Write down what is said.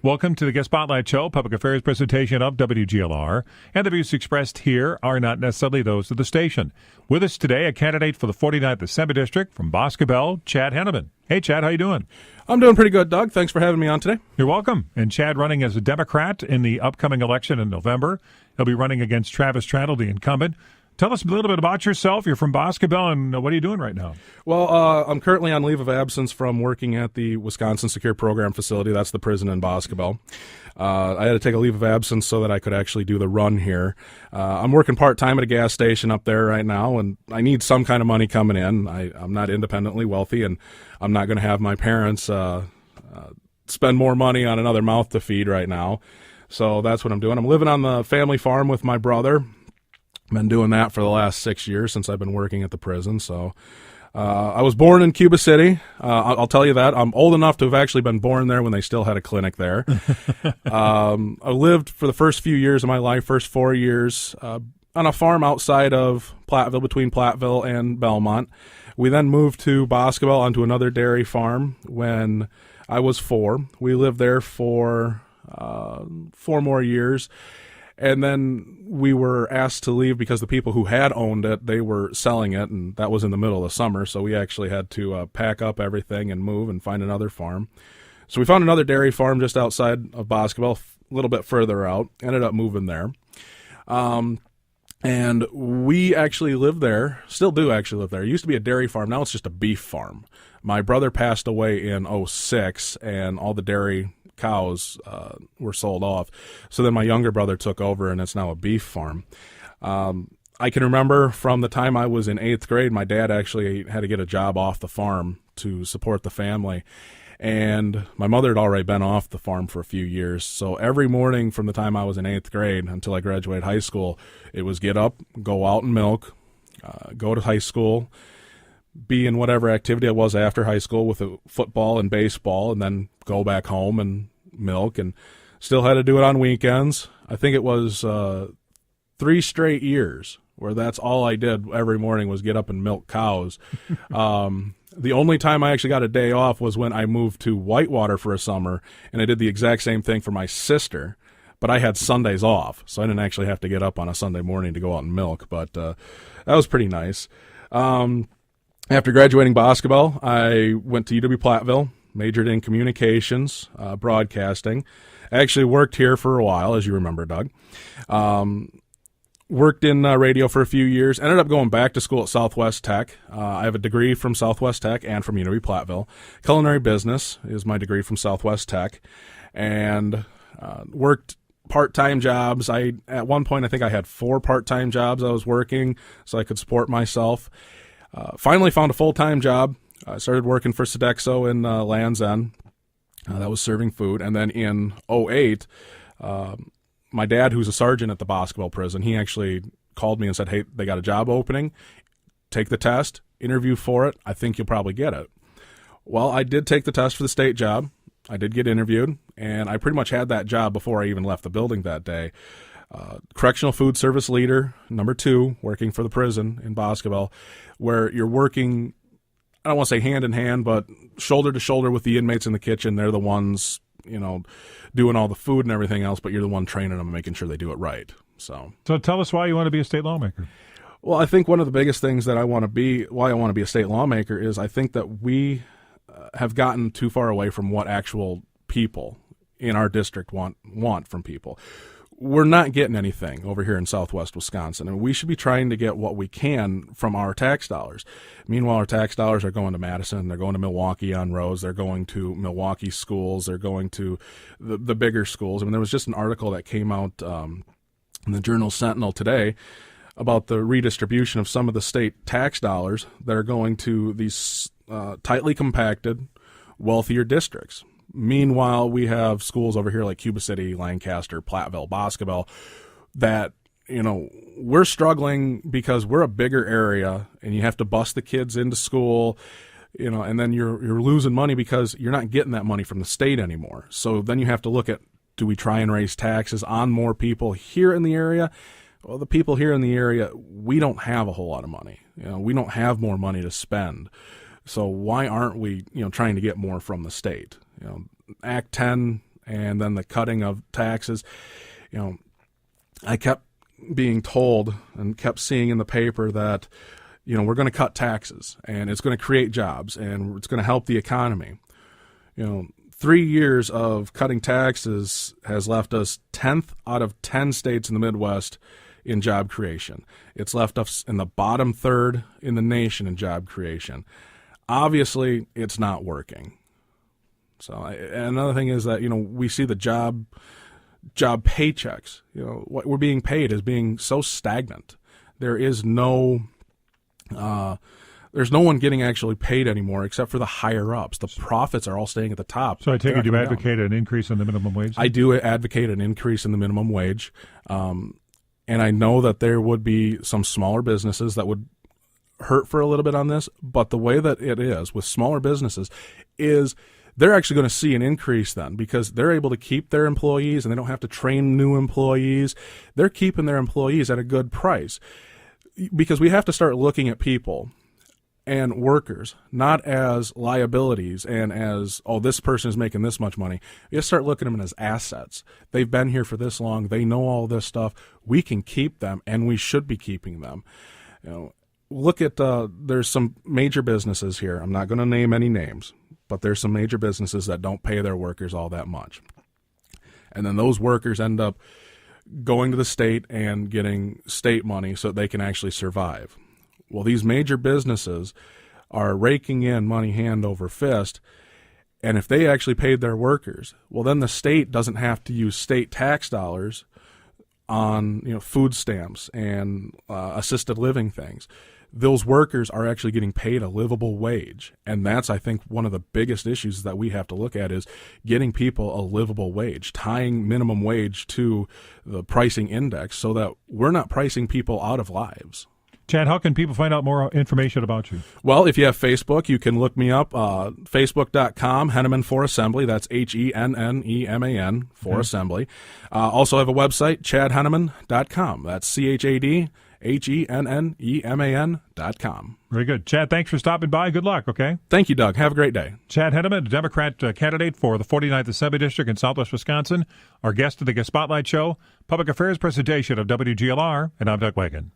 Welcome to the Guest Spotlight Show, public affairs presentation of WGLR. And the views expressed here are not necessarily those of the station. With us today, a candidate for the 49th Assembly District from Boscobel, Chad Henneman. Hey, Chad, how you doing? I'm doing pretty good, Doug. Thanks for having me on today. You're welcome. And Chad running as a Democrat in the upcoming election in November. He'll be running against Travis Trantle, the incumbent. Tell us a little bit about yourself. You're from Boscobel, and what are you doing right now? Well, I'm currently on leave of absence from working at the Wisconsin Secure Program Facility. That's the prison in Boscobel. I had to take a leave of absence so that I could actually do the run here. I'm working part-time at a gas station up there right now, and I need some kind of money coming in. I'm not independently wealthy, and I'm not going to have my parents spend more money on another mouth to feed right now. So that's what I'm doing. I'm living on the family farm with my brother. Been doing that for the last 6 years since I've been working at the prison. So I was born in Cuba City. I'll tell you that. I'm old enough to have actually been born there when they still had a clinic there. I lived for the first few years of my life, first 4 years, on a farm outside of Platteville, between Platteville and Belmont. We then moved to Boscobel onto another dairy farm when I was 4. We lived there for 4 more years. And then we were asked to leave because the people who had owned it, they were selling it, and that was in the middle of the summer, so we actually had to pack up everything and move and find another farm. So we found another dairy farm just outside of Boscobel, a little bit further out, ended up moving there. And we actually live there, still do actually live there. It used to be a dairy farm, now it's just a beef farm. My brother passed away in 2006, and all the dairy cows were sold off. So then my younger brother took over, and it's now a beef farm. I can remember from the time I was in 8th grade, my dad actually had to get a job off the farm to support the family. And my mother had already been off the farm for a few years. So every morning from the time I was in 8th grade until I graduated high school, it was get up, go out and milk, go to high school, be in whatever activity I was after high school with football and baseball, and then go back home and milk, and still had to do it on weekends. I think it was 3 straight years where that's all I did every morning was get up and milk cows. The only time I actually got a day off was when I moved to Whitewater for a summer, and I did the exact same thing for my sister, but I had Sundays off, so I didn't actually have to get up on a Sunday morning to go out and milk, but that was pretty nice. After graduating Boscobel, I went to UW-Platteville, majored in communications, broadcasting. I actually worked here for a while, as you remember, Doug. Worked in radio for a few years. Ended up going back to school at Southwest Tech. I have a degree from Southwest Tech and from UW-Platteville. Culinary business is my degree from Southwest Tech. And worked part-time jobs. At one point, I think I had 4 part-time jobs I was working so I could support myself. Finally found a full-time job. I started working for Sodexo in Land's End. That was serving food. And then in 2008, my dad, who's a sergeant at the Boscobel prison, he actually called me and said, hey, they got a job opening. Take the test, interview for it. I think you'll probably get it. Well, I did take the test for the state job. I did get interviewed, and I pretty much had that job before I even left the building that day. Correctional food service leader, number 2, working for the prison in Boscobel, where you're working, I don't want to say hand in hand, but shoulder to shoulder with the inmates in the kitchen. They're the ones, doing all the food and everything else, but you're the one training them and making sure they do it right. So tell us why you want to be a state lawmaker. Well, I think one of the biggest things that why I want to be a state lawmaker is I think that we have gotten too far away from what actual people in our district want from people. We're not getting anything over here in southwest Wisconsin, and we should be trying to get what we can from our tax dollars. Meanwhile, our tax dollars are going to Madison, they're going to Milwaukee on roads, they're going to Milwaukee schools, they're going to the bigger schools. I mean, there was just an article that came out in the Journal Sentinel today about the redistribution of some of the state tax dollars that are going to these tightly compacted, wealthier districts. Meanwhile, we have schools over here like Cuba City, Lancaster, Platteville, Boscobel that, we're struggling because we're a bigger area and you have to bus the kids into school, and then you're losing money because you're not getting that money from the state anymore. So then you have to look at, do we try and raise taxes on more people here in the area? Well, the people here in the area, we don't have a whole lot of money. We don't have more money to spend. So why aren't we, trying to get more from the state? Act 10 and then the cutting of taxes. I kept being told and kept seeing in the paper that, we're going to cut taxes and it's going to create jobs and it's going to help the economy. 3 years of cutting taxes has left us 10th out of 10 states in the Midwest in job creation. It's left us in the bottom third in the nation in job creation. Obviously, it's not working. So another thing is that, we see the job paychecks. What we're being paid is being so stagnant. There's no one getting actually paid anymore except for the higher ups. The profits are all staying at the top. So I take it you advocate an increase in the minimum wage? I do advocate an increase in the minimum wage. And I know that there would be some smaller businesses that would hurt for a little bit on this, but the way that it is with smaller businesses is they're actually going to see an increase then because they're able to keep their employees and they don't have to train new employees. They're keeping their employees at a good price because we have to start looking at people and workers not as liabilities and as, this person is making this much money. You have to start looking at them as assets. They've been here for this long. They know all this stuff. We can keep them, and we should be keeping them. Look at there's some major businesses here. I'm not going to name any names, but there's some major businesses that don't pay their workers all that much. And then those workers end up going to the state and getting state money so that they can actually survive. Well, these major businesses are raking in money hand over fist, and if they actually paid their workers, well, then the state doesn't have to use state tax dollars on food stamps and assisted living things. Those workers are actually getting paid a livable wage, and that's, I think, one of the biggest issues that we have to look at is getting people a livable wage, tying minimum wage to the pricing index so that we're not pricing people out of lives. Chad, how can people find out more information about you? Well, if you have Facebook, you can look me up, facebook.com, Henneman for Assembly. That's HENNEMAN for Assembly. Also have a website, chadhenneman.com. That's CHADHENNEMAN.com. Very good. Chad, thanks for stopping by. Good luck, okay? Thank you, Doug. Have a great day. Chad Henneman, a Democrat candidate for the 49th Assembly District in Southwest Wisconsin, our guest at the Spotlight Show, public affairs presentation of WGLR, and I'm Doug Wagon.